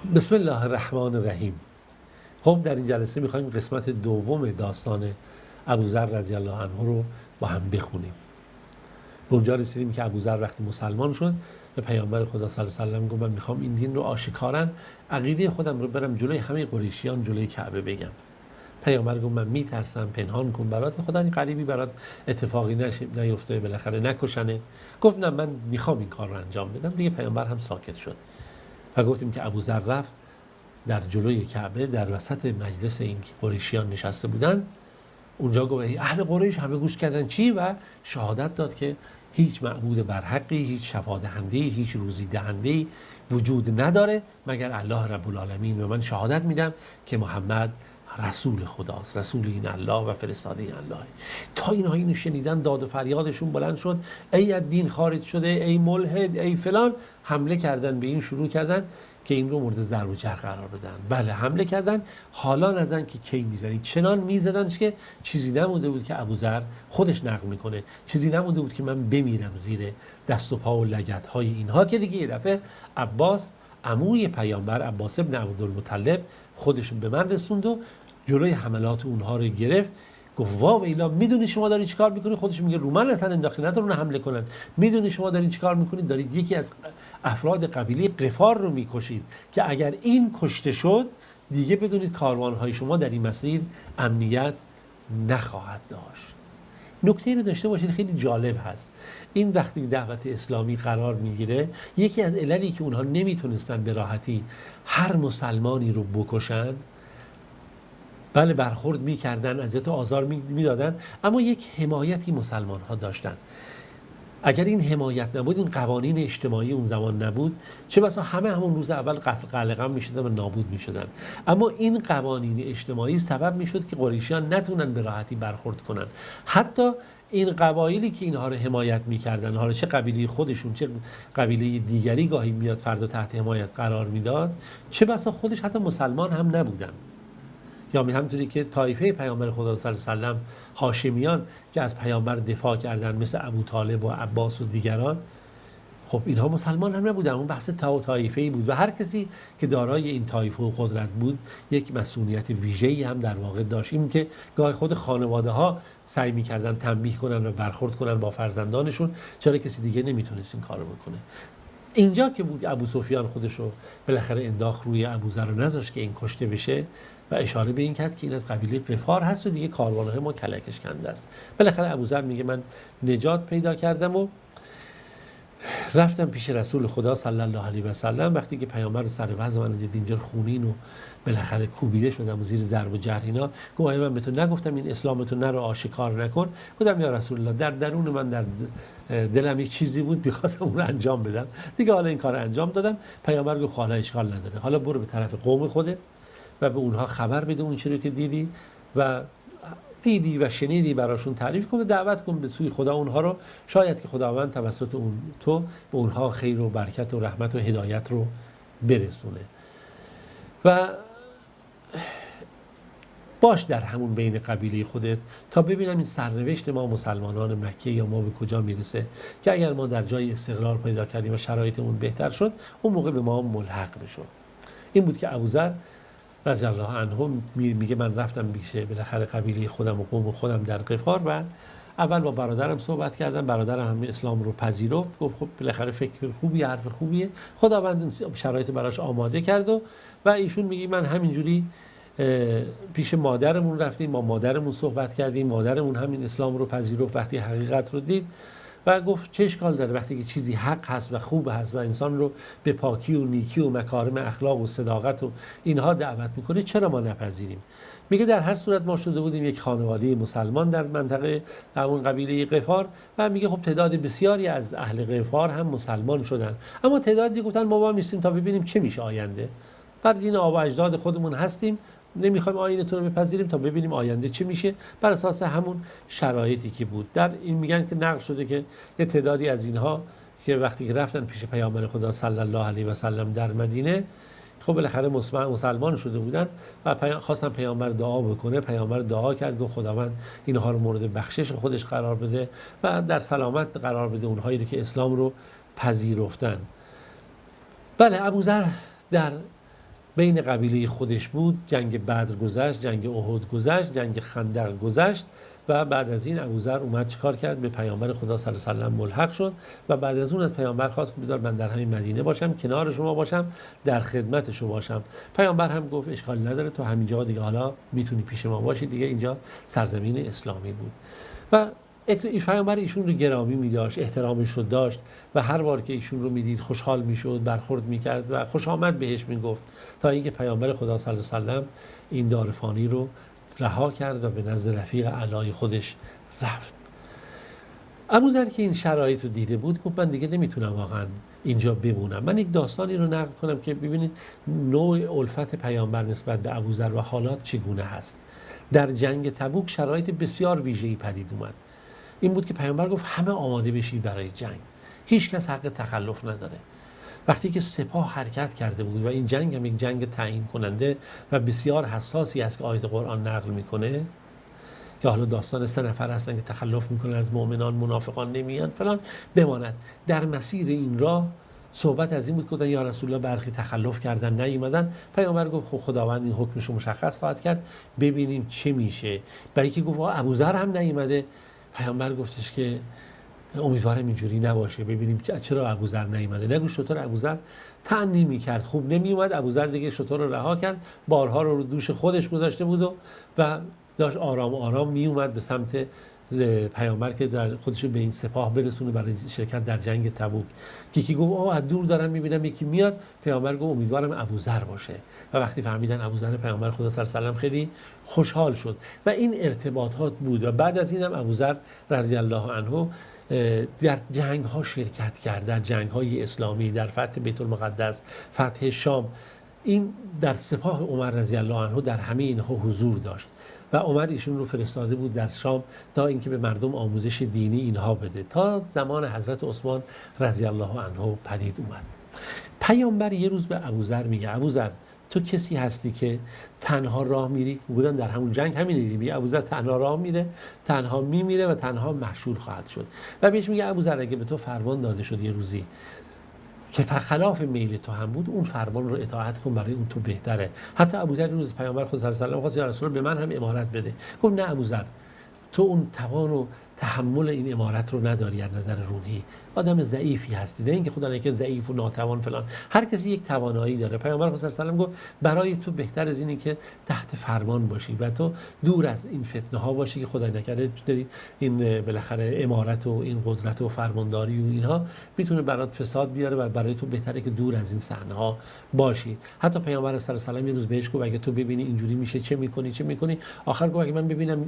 بسم الله الرحمن الرحیم. خب در این جلسه میخوایم قسمت دوم داستان ابوذر رضی الله عنه رو با هم بخونیم. به اونجا رسیدیم که ابوذر وقتی مسلمان شد به پیامبر خدا صلی الله علیه و سلم گفت من میخوام این دین رو آشکارا عقیده خودم رو برم جلوی همه قریشیان جلوی کعبه بگم. پیامبر گفت من میترسم، پنهان کن برات، خدا این غریبی برات اتفاقی نیفته، بالاخره نکشنه. گفت نه من میخوام این کار رو انجام بدم. دیگه پیامبر هم ساکت شد و گفتیم که ابوذر رفت در جلوی کعبه در وسط مجلس این قریشیان نشسته بودن. اونجا گفت اهل قریش همه گوش کردن چی و شهادت داد که هیچ معبود برحقی، هیچ شفا دهنده‌ای، هیچ روزی دهنده‌ای وجود نداره مگر الله رب العالمین و من شهادت میدم که محمد رسول خداست، رسول این الله و فرستاده این الله. تا اینها اینو شنیدن داد و فریادشون بلند شد، ای از دین خارج شده، ای ملحد، ای فلان. حمله کردن به این، شروع کردن که این رو مورد ضرب و جرح قرار بدن. بله حمله کردن، حالا نزن که کی میزنی. چنان میزدنش که چیزی نمونده بود که ابوذر خودش نقل میکنه، چیزی نمونده بود که من بمیرم زیر دست و پا و لگد های اینها. که دیگه یه دفعه عباس عموی پیامبر، عباس ابن عبدالمطلب، خودشون به من رسوند و جلوی حملات اونها رو گرفت. گفت وا ویلا، میدونی شما دارید چیکار میکنید؟ خودش میگه رو من اصلا انداخته ندارون حمله کنن. میدونی شما دارید چیکار میکنید؟ دارید یکی از افراد قبیله غفار رو میکشید که اگر این کشته شد دیگه بدونید کاروانهای شما در این مسیر امنیت نخواهد داشت. نکته رو داشته باشید خیلی جالب هست. این وقتی دعوت اسلامی قرار میگیره، یکی از عللی که اونها نمیتونستن به راحتی هر مسلمانی رو بکشن، بله برخورد میکردن، اذیت و آزار میدادن، اما یک حمایتی مسلمان ها داشتن. اگر این حمایت نبود، این قوانین اجتماعی اون زمان نبود، چه بسا همون روز اول قتل قلقم میشدن و نابود میشدن. اما این قوانین اجتماعی سبب میشد که قریشیان نتونن به راحتی برخورد کنن. حتی این قبایلی که اینها رو حمایت میکردن، حالا چه قبیله خودشون چه قبیله دیگری گاهی میاد فردا تحت حمایت قرار میداد، چه بسا خودش حتی مسلمان هم نبودن. یا همونطوری که طایفه پیامبر خدا صلی الله علیه و سلم، هاشمیان که از پیامبر دفاع کردن مثل ابو طالب و عباس و دیگران، خب اینها مسلمان هم نبودن. اون بحث طایفه‌ای بود و هر کسی که دارای این طایفه و قدرت بود یک مسئولیت ویژه‌ای هم در واقع داشت. این که گاهی خود خانواده ها سعی می‌کردن تنبیه کنن و برخورد کنن با فرزندانشون، چرا کسی دیگه نمیتونست این کارو بکنه. اینجا که بود ابو سفیان خودش رو بالاخره انداخت روی ابوذر و نذاشت که این کشته بشه و اشاره به این کرد که این از قبیله غفار هست و دیگه کاروان‌های ما کلکش کنده است. بالاخره ابوذر میگه من نجات پیدا کردم و رفتم پیش رسول خدا صلی الله علیه و سلم. وقتی که پیامبر سر وضع من دید اینجا خونین و بالاخره کوبیده شدم و زیر ضرب و جرح اینا، گفت من به تو نگفتم این اسلامتو نرو آشکار نکن؟ گفتم یا رسول الله در درون من در دلم یک چیزی بود می‌خواستم اون رو انجام بدم، دیگه حالا این کار انجام دادم. پیامبر گفت حالا اشکال نداره، حالا برو به طرف قوم خودت و به اونها خبر بده اون چیزی که دیدی و شنیدی، براشون تعریف کن و دعوت کن به سوی خدا اونها رو، شاید که خداوند توسط تو به اونها خیر و برکت و رحمت و هدایت رو برسونه. و باش در همون بین قبیله خودت تا ببینم این سرنوشت ما مسلمانان مکه یا ما به کجا میرسه، که اگر ما در جای استقرار پیدا کردیم و شرایطمون بهتر شد، اون موقع به ما ملحق بشو. این بود که ابوذر رضی الله عنه میگه من رفتم بیشه بالاخره قبیله خودم و قوم خودم در غفار و اول با برادرم صحبت کردم. برادرم هم اسلام رو پذیرفت، گفت خب بالاخره فکر خوبی، حرف خوبیه، خداوند شرایط براش آماده کرد و ایشون میگه من همینجوری پیش مادرمون رفتیم، با مادرمون صحبت کردیم، مادرمون همین اسلام رو پذیرفت وقتی حقیقت رو دید و گفت چه اشکال داره وقتی که چیزی حق هست و خوب هست و انسان رو به پاکی و نیکی و مکارم اخلاق و صداقت و اینها دعوت میکنه، چرا ما نپذیریم؟ میگه در هر صورت ما شده بودیم یک خانواده مسلمان در منطقه همون قبیله غفار و میگه خب تعداد بسیاری از اهل غفار هم مسلمان شدن، اما تعدادی گفتن ما با میستیم تا ببینیم چه میشه آینده، بر دین آبا اجداد خودمون هستیم، نمیخوایم آیینتون رو بپذیریم تا ببینیم آینده چه میشه، بر اساس همون شرایطی که بود. در این میگن که نقل شده که یه تعدادی از اینها که وقتی که رفتن پیش پیامبر خدا صلی الله علیه و سلم در مدینه، خب بالاخره مسلمان شده بودن و خواستن پیامبر دعا بکنه. پیامبر دعا کرد، گفت خداوند اینها رو مورد بخشش خودش قرار بده و در سلامت قرار بده اونهایی رو که اسلام رو پذیرفتن. بله ابوذر در بین قبیله خودش بود. جنگ بدر گذشت، جنگ احد گذشت، جنگ خندق گذشت و بعد از این ابوذر اومد چیکار کرد؟ به پیامبر خدا صلی الله علیه و سلم ملحق شد و بعد از اون از پیامبر خواست که بذار من در همین مدینه باشم، کنار شما باشم، در خدمت شما باشم. پیامبر هم گفت اشکال نداره، تو همینجا دیگه حالا میتونی پیش ما باشی، دیگه اینجا سرزمین اسلامی بود. و پیامبر ایشون رو گرامی می‌داشت، احترامش رو داشت و هر بار که ایشون رو میدید خوشحال میشد، برخورد میکرد و خوش آمد بهش میگفت، تا اینکه پیامبر خدا صلی الله علیه و سلم این دار فانی رو رها کرد و به نزد رفیق اعلی خودش رفت. ابوذر که این شرایط رو دیده بود گفت من دیگه نمیتونم واقعا اینجا بمونم. من یک داستانی رو نقل کنم که ببینید نوع الفت پیامبر نسبت به ابوذر و حالات چگونه هست. در جنگ تبوک شرایط بسیار ویژه‌ای پدید اومد. این بود که پیامبر گفت همه آماده بشید برای جنگ، هیچ کس حق تخلف نداره. وقتی که سپاه حرکت کرده بود و این جنگ هم یک جنگ تعیین کننده و بسیار حساسی است که آیت قرآن نقل میکنه که حالا داستان 3 نفر هستن که تخلف میکنن از مؤمنان، منافقان نمیان فلان بماند. در مسیر این راه صحبت از این بود که یا رسول الله برخی تخلف کردن نیومدن. پیامبر گفت خب خداوند این حکمش رو مشخص خواهد کرد، ببینیم چه میشه. برای که گفت ابوذر هم نیومده، پیامبر گفتش که امیدوارم اینجوری نباشه، ببینیم چرا ابوذر نیومده. نگو شطور ابوذر تأنی میکرد، خوب نمیومد. ابوذر دیگه شطور رو رها کرد، بارها رو دوش خودش گذاشته بود و داشت آرام آرام میومد به سمت پیامبر که در خودش به این سپاه برسونه برای شرکت در جنگ تبوک. یکی گفت از دور دارم میبینم یکی میاد. پیامبر گفت امیدوارم ابوذر باشه و وقتی فهمیدن ابوذر، پیامبر خدا صلی الله علیه و سلم خیلی خوشحال شد و این ارتباطات بود. و بعد از اینم ابوذر رضی الله عنه در جنگ ها شرکت کرد، در جنگ های اسلامی، در فتح بیت المقدس، فتح شام. این در سپاه عمر رضی الله عنه در همه اینها حضور داشت و عمر ایشون رو فرستاده بود در شام تا اینکه به مردم آموزش دینی اینها بده، تا زمان حضرت عثمان رضی الله عنه پدید اومد. پیامبر یه روز به ابوذر میگه ابوذر تو کسی هستی که تنها راه میری؟ بودن در همون جنگ همین دیدی، ابوذر تنها راه میره، تنها میمیره و تنها مشهور خواهد شد. و بهش میگه ابوذر اگه به تو فرمان داده شد یه روزی که خلاف میل تو هم بود، اون فرمان رو اطاعت کن، برای اون تو بهتره. حتی ابوذر روز پیامبر خدا صلی الله علیه و سلم خواست یا رسول الله به من هم امارت بده. گفت نه ابوذر، تو اون توان و تحمل این امارت رو نداری، از نظر روحی آدم ضعیفی هستی. نه اینکه خدا نگه ضعیف و ناتوان فلان، هر کسی یک توانایی داره. پیامبر خدا صلی الله علیه و سلم گفت برای تو بهتر از اینه که تحت فرمان باشی و تو دور از این فتنه ها باشی که خدای نکرده داری این بالاخره امارت و این قدرت و فرمانداری و اینها میتونه برات فساد بیاره و برای تو بهتره که دور از این صحنه ها باشی. حتی پیامبر صلی الله علیه و سلم یه روز بهش گفت اگه تو ببینی اینجوری میشه چه میکنی؟ آخر گفت اگه من ببینم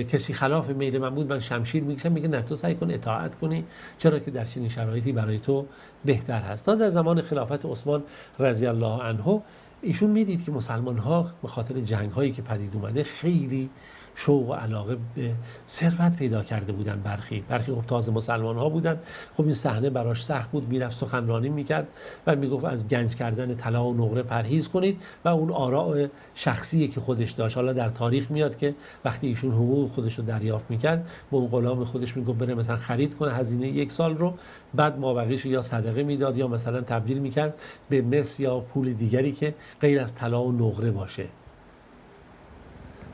کسی خلاف میل من بود، من شمشیر میکشم. میگه نه، تو سعی کن اطاعت کنی، چرا که در چنین شرایطی برای تو بهتر هست. تا در زمان خلافت عثمان رضی الله عنه ایشون میدید که مسلمان ها به خاطر جنگ هایی که پدید اومده خیلی شوق و علاقه به ثروت پیدا کرده بودن. برخی خب تازه مسلمان ها بودن، خب این صحنه براش سخت بود. میرفت سخنرانی میکرد و میگفت از گنج کردن طلا و نقره پرهیز کنید و اون آراء شخصی که خودش داشت. حالا در تاریخ میاد که وقتی ایشون حقوق خودش رو دریافت میکرد به اون غلام خودش میگفت بره مثلا خرید کنه هزینه 1 سال رو، بعد مابقیش یا صدقه میداد یا مثلا تبدیل میکرد به مس یا پول دیگری که غیر از طلا و نقره باشه.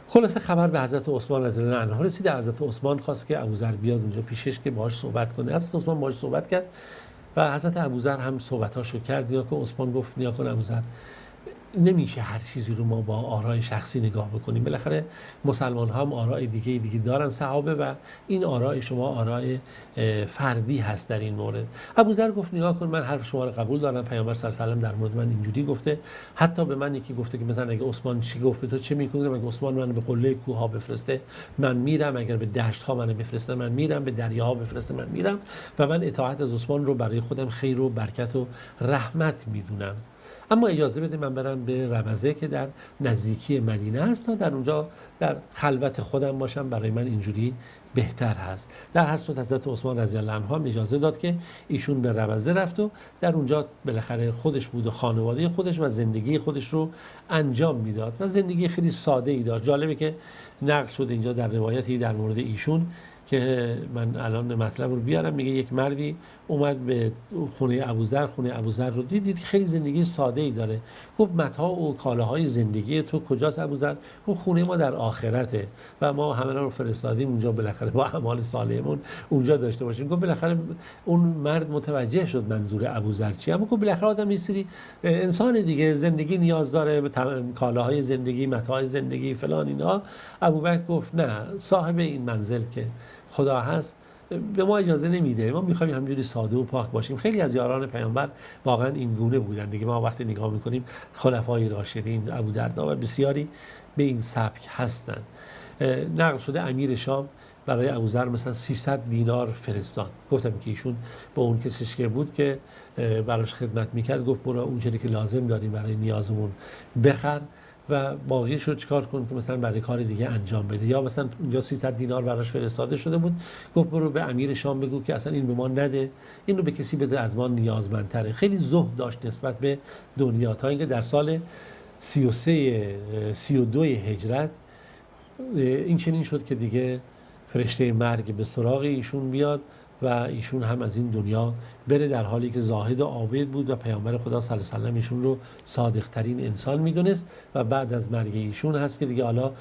خلاصه خبر به حضرت عثمان رضی الله عنه رسید. حضرت عثمان خواست که ابوذر بیاد اونجا پیشش که باهاش صحبت کنه. حضرت عثمان باهاش صحبت کرد و حضرت ابوذر هم صحبتاشو کرد. یا که عثمان گفت نیا کن ابوذر، نمیشه هر چیزی رو ما با آرای شخصی نگاه بکنیم. بالاخره مسلمان ها هم آرای دیگه دارن صحابه و این آرای شما آرای فردی هست در این مورد. ابوذر گفت نگاه کن، من حرف شما رو قبول دارم، پیامبر صلی الله علیه و سلم در مورد من اینجوری گفته. حتی به من یکی گفته که مثلا اگه عثمان چی گفت به تو چه میکنی؟ اگه عثمان منو به قله کوه ها بفرسته من میرم، اگر به دشت ها منو بفرسته من میرم، به دریاها بفرسته من میرم و من اطاعت از عثمان رو برای خودم خیر و برکت و رحمت میدونم. اما اجازه بده من برم به ربضه که در نزدیکی مدینه است تا در اونجا در خلوت خودم باشم، برای من اینجوری بهتر هست. در هر صورت حضرت عثمان رضی الله عنه اجازه داد که ایشون به ربضه رفت و در اونجا بالاخره خودش بود و خانواده خودش و زندگی خودش رو انجام میداد و زندگی خیلی ساده ای داشت. جالبه که نقل شده اینجا در روایتی در مورد ایشون که من الان مطلب رو بیارم. میگه یک مردی اومد به خونه ابوذر رو دید خیلی زندگی ساده ای داره. گفت متاع و کالاهای زندگی تو کجاست ابوذر؟ گفت خونه ما در آخرته و ما همه رو فرستادیم اونجا بالاخره با اعمال صالحمون اونجا داشته باشیم. گفت بالاخره اون مرد متوجه شد منظور ابوذر چیه. اما گفت بالاخره آدم یه سری انسان دیگه زندگی نیاز داره به کالاهای زندگی، متاع زندگی فلان اینا. ابوبکر گفت نه، صاحب این منزل که خدا هست به ما اجازه نمیده، ما میخوایم همینجوری ساده و پاک باشیم. خیلی از یاران پیامبر واقعا این گونه بودن دیگه. ما وقتی نگاه میکنیم خلفای راشدین، ابودردا و بسیاری به این سبک هستن. نقل شده امیر شام برای ابوذر مثلا 300 دینار فرستاد. گفتم که ایشون با اون کسیش که بود که براش خدمت میکرد گفت برو اون چیزی که لازم داریم برای نیازمون بخر و باقیش رو چیکار کن که مثلا برای کار دیگه انجام بده. یا مثلا اونجا 300 دینار براش فرستاده شده بود، گفت برو به امیر شام بگو که اصلا این به ما نده، این رو به کسی بده از ما نیازمندتره. خیلی زهد داشت نسبت به دنیا، تا اینکه در سال 32 هجرت این چنین شد که دیگه فرشته مرگ به سراغ ایشون بیاد و ایشون هم از این دنیا بره، در حالی که زاهد و عابد بود و پیامبر خدا صلی الله علیه و سلم ایشون رو صادق ترین انسان میدونست. و بعد از مرگ ایشون هست که دیگه حالا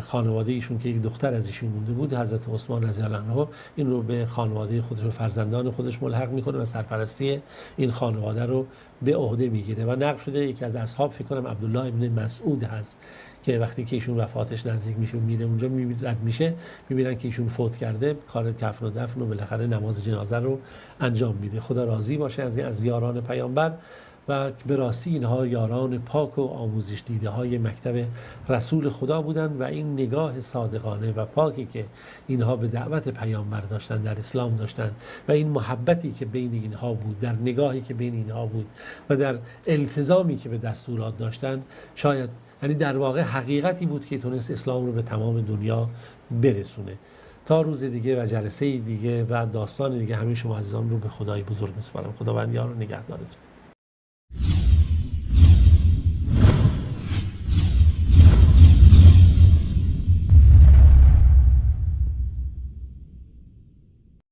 خانواده ایشون که یک دختر از ایشون مونده بود، حضرت عثمان رضی الله عنه، این رو به خانواده خودش و فرزندان خودش ملحق میکنه و سرپرستی این خانواده رو به عهده میگیره. و نقل شده یکی از اصحاب، فکر کنم عبدالله ابن مسعود هست، که وقتی که ایشون وفاتش نزدیک میشه و میره اونجا رد میشه، میبینن که ایشون فوت کرده، کار کفن و دفن و بالاخره نماز جنازه رو انجام میده. خدا راضی باشه از یاران پیامبر و به راستی اینها یاران پاک و آموزش دیده های مکتب رسول خدا بودن و این نگاه صادقانه و پاکی که اینها به دعوت پیامبر داشتن، در اسلام داشتن و این محبتی که بین اینها بود، در نگاهی که بین اینها بود و در التزامی که به دستورات داشتن، شاید یعنی در واقع حقیقتی بود که تونست اسلام رو به تمام دنیا برسونه. تا روز دیگه و جلسه دیگه و داستان دیگه همه شما عزیزان رو به خدای بزرگ میسپارم. خداوند یار و نگهدارتون.